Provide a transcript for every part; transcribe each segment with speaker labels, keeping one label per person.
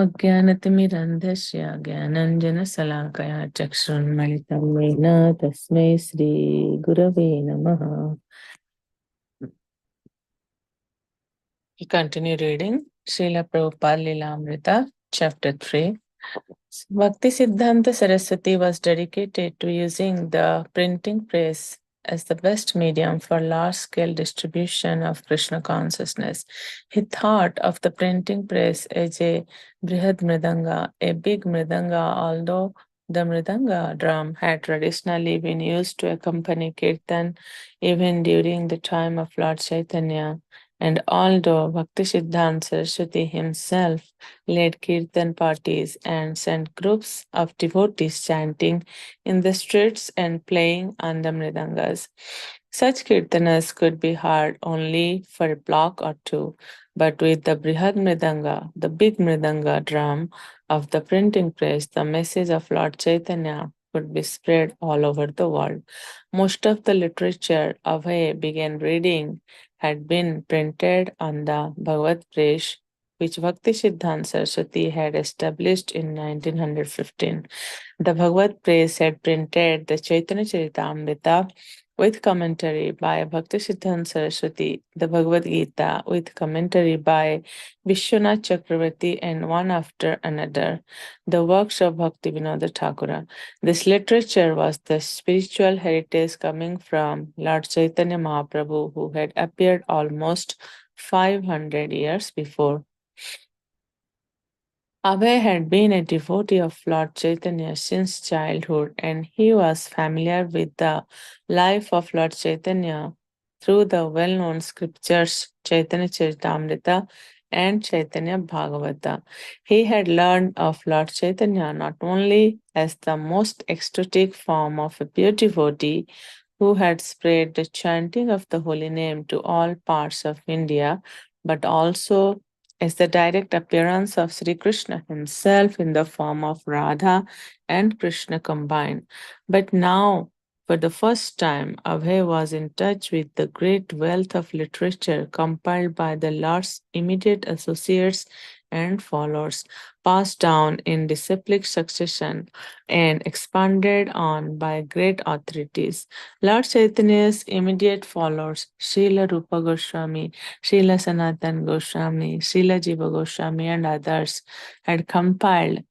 Speaker 1: अज्ञानतिमिरन्धस्य ज्ञानाञ्जनशलाकया चक्षुरुन्मिलितं येन तस्मै श्रीगुरवे नमः. We continue reading Srila Prabupada Lilamrita, Chapter 3. Bhakti Siddhanta Saraswati was dedicated to using the printing press as the best medium for large-scale distribution of Krishna consciousness. He thought of the printing press as a brihad mridanga, a big mridanga, although the mridanga drum had traditionally been used to accompany kirtan even during the time of Lord Chaitanya. And although Bhaktisiddhanta Saraswati himself led kirtan parties and sent groups of devotees chanting in the streets and playing on the mridangas, such kirtanas could be heard only for a block or two. But with the Brihad Mridanga, the big Mridanga drum of the printing press, the message of Lord Chaitanya could be spread all over the world. Most of the literature Abhay began reading had been printed on the Bhagavad Presh, which Bhakti Siddhanta Saraswati had established in 1915. The Bhagavad Press had printed the Chaitanya Charitamrita with commentary by Bhakti Siddhanta Saraswati, the Bhagavad Gita with commentary by Vishwanath Chakravarti, and one after another, the works of Bhakti Vinoda Thakura. This literature was the spiritual heritage coming from Lord Chaitanya Mahaprabhu, who had appeared almost 500 years before. Abhay had been a devotee of Lord Chaitanya since childhood, and he was familiar with the life of Lord Chaitanya through the well-known scriptures Chaitanya Charitamrita and Chaitanya Bhagavata. He had learned of Lord Chaitanya not only as the most ecstatic form of a pure devotee who had spread the chanting of the holy name to all parts of India, but also as the direct appearance of Sri Krishna himself in the form of Radha and Krishna combined. But now, for the first time, Abhay was in touch with the great wealth of literature compiled by the Lord's immediate associates and followers, passed down in disciplic succession and expanded on by great authorities. Lord Chaitanya's immediate followers, Srila Rupa Goswami, Srila Sanatan Goswami, Srila Jiva Goswami, and others had compiled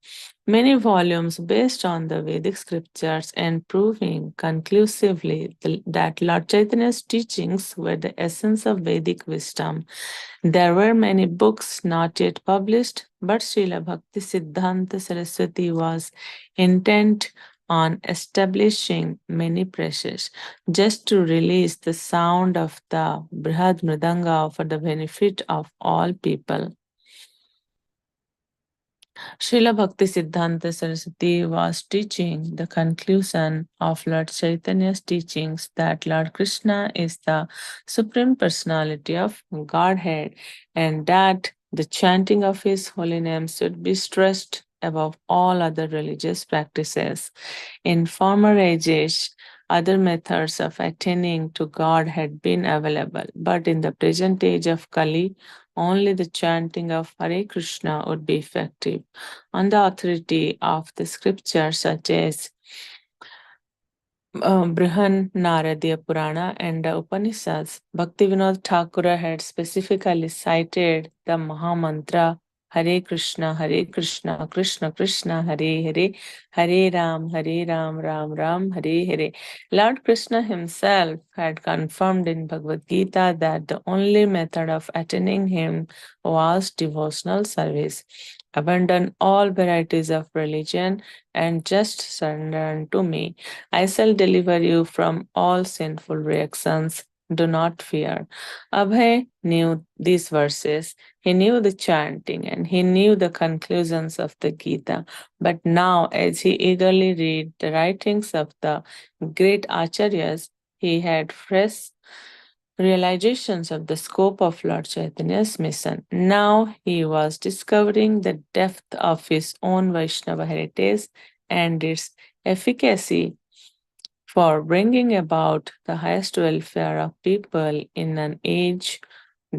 Speaker 1: many volumes based on the Vedic scriptures and proving conclusively that Lord Chaitanya's teachings were the essence of Vedic wisdom. There were many books not yet published, but Srila Bhakti Siddhanta Saraswati was intent on establishing many presses just to release the sound of the Brihad Mridanga for the benefit of all people. Srila Bhakti Siddhanta Saraswati was teaching the conclusion of Lord Chaitanya's teachings that Lord Krishna is the Supreme Personality of Godhead and that the chanting of his holy name should be stressed above all other religious practices. In former ages, other methods of attaining to God had been available, but in the present age of Kali, only the chanting of Hare Krishna would be effective. On the authority of the scriptures such as Brihan Naradiya Purana and the Upanishads, Bhaktivinoda Thakura had specifically cited the Mahamantra Hare Krishna, Krishna Krishna, Hare Hare, Hare Ram, Ram Ram, Hare Hare. Lord Krishna himself had confirmed in Bhagavad Gita that the only method of attaining him was devotional service. Abandon all varieties of religion and just surrender unto me. I shall deliver you from all sinful reactions. Do not fear. Abhay knew these verses. He knew the chanting and he knew the conclusions of the Gita. But now, as he eagerly read the writings of the great Acharyas, he had fresh realizations of the scope of Lord Chaitanya's mission. Now he was discovering the depth of his own Vaishnava heritage and its efficacy for bringing about the highest welfare of people in an age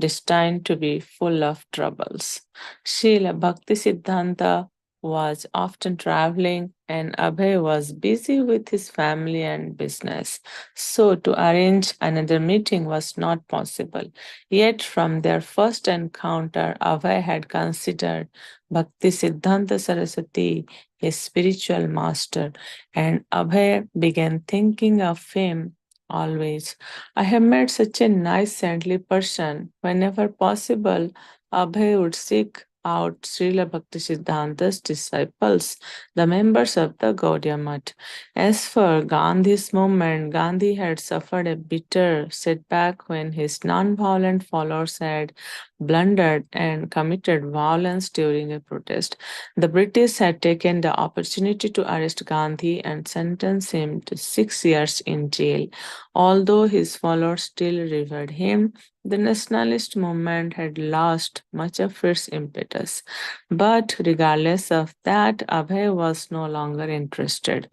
Speaker 1: destined to be full of troubles. Srila Bhaktisiddhanta was often traveling and Abhay was busy with his family and business. So to arrange another meeting was not possible. Yet from their first encounter, Abhay had considered Bhaktisiddhanta Saraswati his spiritual master, and Abhay began thinking of him always. I have met such a nice, saintly person. Whenever possible, Abhay would seek out Srila Bhaktisiddhanta's disciples, the members of the Gaudiya Math. As for Gandhi's movement, Gandhi had suffered a bitter setback when his non-violent followers had blundered and committed violence during a protest. The British had taken the opportunity to arrest Gandhi and sentence him to 6 years in jail. Although his followers still revered him, the nationalist movement had lost much of its impetus. But regardless of that, Abhay was no longer interested.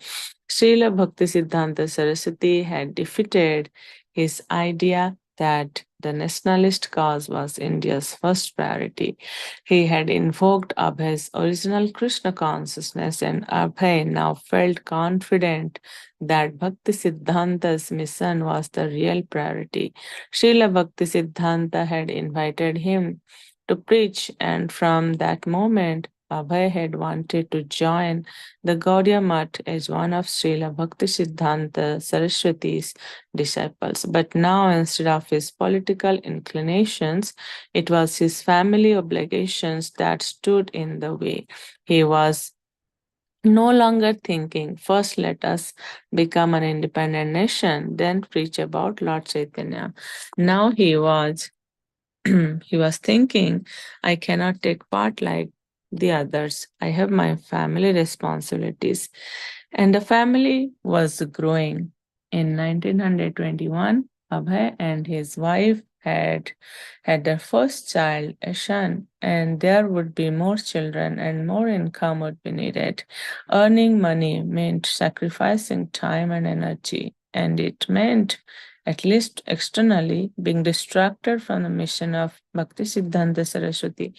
Speaker 1: Srila Bhaktisiddhanta Saraswati had defeated his idea that the nationalist cause was India's first priority. He had invoked Abhay's original Krishna consciousness, and Abhay now felt confident that Bhaktisiddhanta's mission was the real priority. Srila Bhaktisiddhanta had invited him to preach, and from that moment, Abhay had wanted to join the Gaudiya Math as one of Srila Bhaktisiddhanta Saraswati's disciples. But now, instead of his political inclinations, it was his family obligations that stood in the way. He was no longer thinking, first let us become an independent nation, then preach about Lord Chaitanya. Now he was thinking, I cannot take part like the others. I have my family responsibilities. And the family was growing. In 1921, Abhay and his wife had their first child, a son, and there would be more children and more income would be needed. Earning money meant sacrificing time and energy, and it meant, at least externally, being distracted from the mission of Bhaktisiddhanta Saraswati.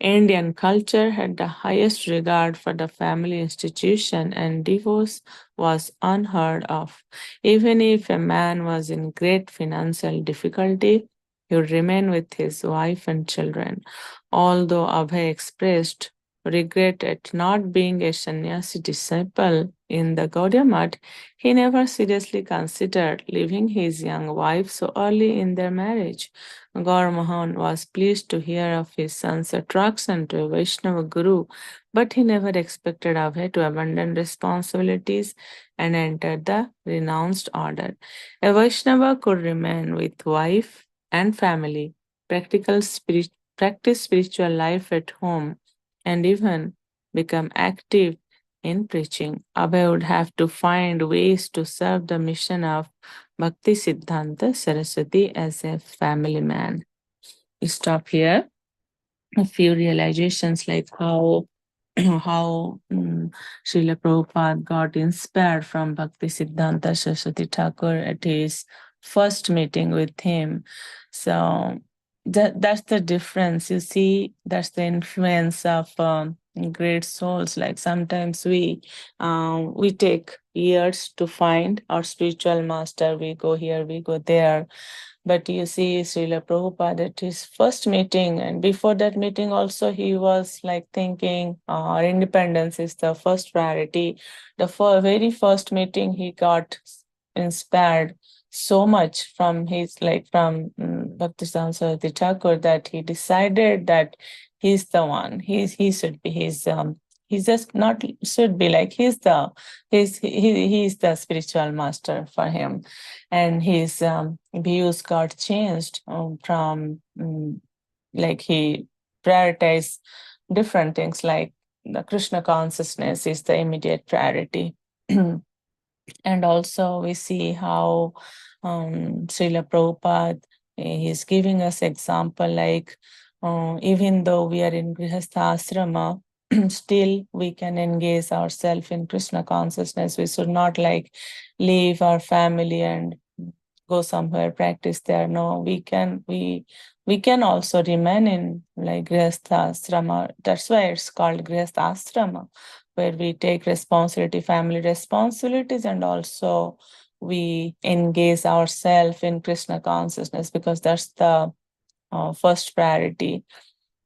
Speaker 1: Indian culture had the highest regard for the family institution, and divorce was unheard of. Even if a man was in great financial difficulty, he would remain with his wife and children. Although Abhay expressed regret at not being a sannyasi disciple in the Gaudiya Math, he never seriously considered leaving his young wife so early in their marriage. Gaur Mohan was pleased to hear of his son's attraction to a Vaishnava guru, but he never expected Abhay to abandon responsibilities and enter the renounced order. A Vaishnava could remain with wife and family, practice spiritual life at home, and even become active in preaching. Abhay would have to find ways to serve the mission of Bhakti Siddhanta Saraswati as a family man. We stop here. A few realizations like how Srila Prabhupada got inspired from Bhakti Siddhanta Saraswati Thakur at his first meeting with him. So that's the difference. You see, that's the influence of great souls. Like sometimes we take years to find our spiritual master. We go here, we go there. But you see, Srila Prabhupada at his first meeting, and before that meeting also, he was like thinking our independence is the first priority. The very first meeting, he got inspired so much from his Bhaktisiddhanta Saraswati Thakur that he decided that he's the one. He should be he's just not should be like he's the spiritual master for him, and his views got changed from like he prioritized different things like the Krishna consciousness is the immediate priority. And also we see how Srila Prabhupada is giving us example like even though we are in Grihastha Asrama, still we can engage ourselves in Krishna consciousness. We should not like leave our family and go somewhere practice there. No, we we can also remain in like Grihastha Asrama. That's why it's called Grihastha Asrama, where we take responsibility, family responsibilities, and also we engage ourselves in Krishna consciousness, because that's the first priority.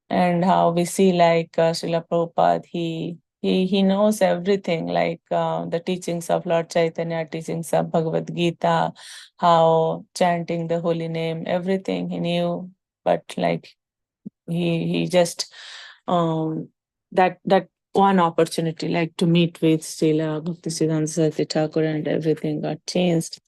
Speaker 1: And how we see like Srila Prabhupada, he knows everything, like the teachings of Lord Chaitanya, teachings of Bhagavad Gita, how chanting the holy name, everything he knew. But like he just that one opportunity, like to meet with Srila Bhaktisiddhanta Saraswati Thakur, and everything got changed.